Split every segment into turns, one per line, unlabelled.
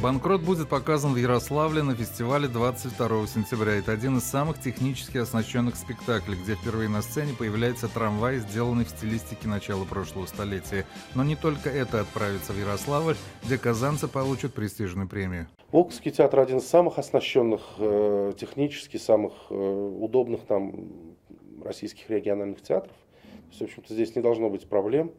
«Банкрот» будет показан в Ярославле на фестивале 22 сентября. Это один из самых технически оснащенных спектаклей, где впервые на сцене появляется трамвай, сделанный в стилистике начала прошлого столетия. Но не только это отправится в Ярославль, где казанцы получат престижную премию.
Волковский театр один из самых оснащенных технически, самых удобных российских региональных театров. То есть, в общем-то, здесь не должно быть проблем,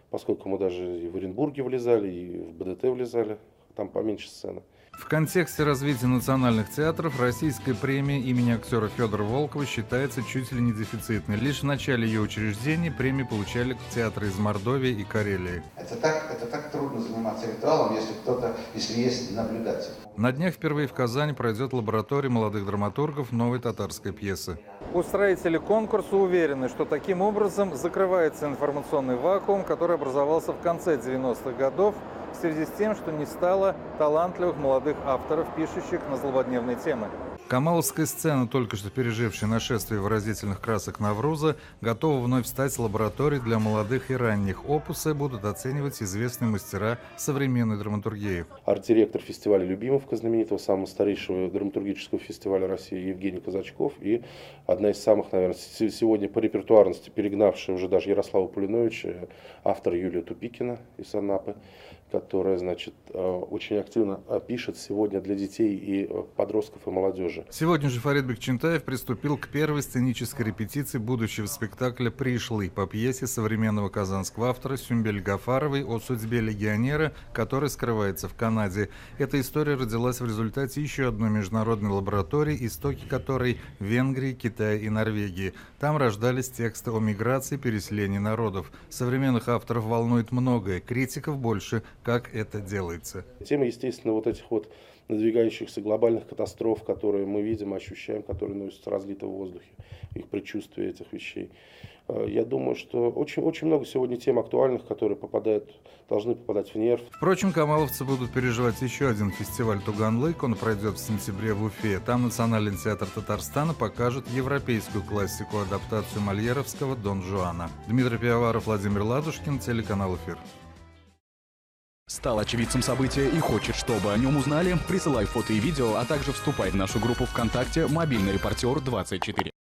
поскольку мы даже и в Оренбурге влезали, и в БДТ влезали, там поменьше сцены.
В контексте развития национальных театров российская премия имени актера Федора Волкова считается чуть ли не дефицитной. Лишь в начале ее учреждения премии получали театры из Мордовии и Карелии.
Это так трудно заниматься ритуалом, если есть наблюдатель.
На днях впервые в Казани пройдет лаборатория молодых драматургов новой татарской пьесы. Устроители конкурса уверены, что таким образом закрывается информационный вакуум, который образовался в конце 90-х годов в связи с тем, что не стало талантливых молодых авторов, пишущих на злободневные темы. Камаловская сцена, только что пережившая нашествие выразительных красок Навруза, готова вновь стать лабораторией для молодых и ранних. Опусы будут оценивать известные мастера современной драматургии.
Арт-директор фестиваля «Любимовка», знаменитого, самого старейшего драматургического фестиваля России, Евгений Казачков, и одна из самых, наверное, сегодня по репертуарности перегнавшая уже даже Ярослава Полиновича, автор Юлия Тупикина из Анапы, которая, очень активно пишет сегодня для детей и подростков и молодежи.
Сегодня же Фарид Бекчентаев приступил к первой сценической репетиции будущего спектакля «Пришлый» по пьесе современного казанского автора Сюмбель Гафаровой о судьбе легионера, который скрывается в Канаде. Эта история родилась в результате еще одной международной лаборатории, истоки которой в Венгрии, Китае и Норвегии. Там рождались тексты о миграции, переселении народов. Современных авторов волнует многое, критиков больше. Как это делается?
Тема, естественно, этих надвигающихся глобальных катастроф, которые мы видим, ощущаем, которые носятся разлито в воздухе, их предчувствие этих вещей. Я думаю, что очень много сегодня тем актуальных, которые должны попадать в нерв.
Впрочем, камаловцы будут переживать еще один фестиваль «Туганлык». Он пройдет в сентябре в Уфе. Там Национальный театр Татарстана покажет европейскую классику, адаптацию мольеровского «Дон Жуана». Дмитрий Пивоваров, Владимир Ладушкин, телеканал «Эфир».
Стал очевидцем события и хочет, чтобы о нем узнали? Присылай фото и видео, а также вступай в нашу группу ВКонтакте «Мобильный репортер 24».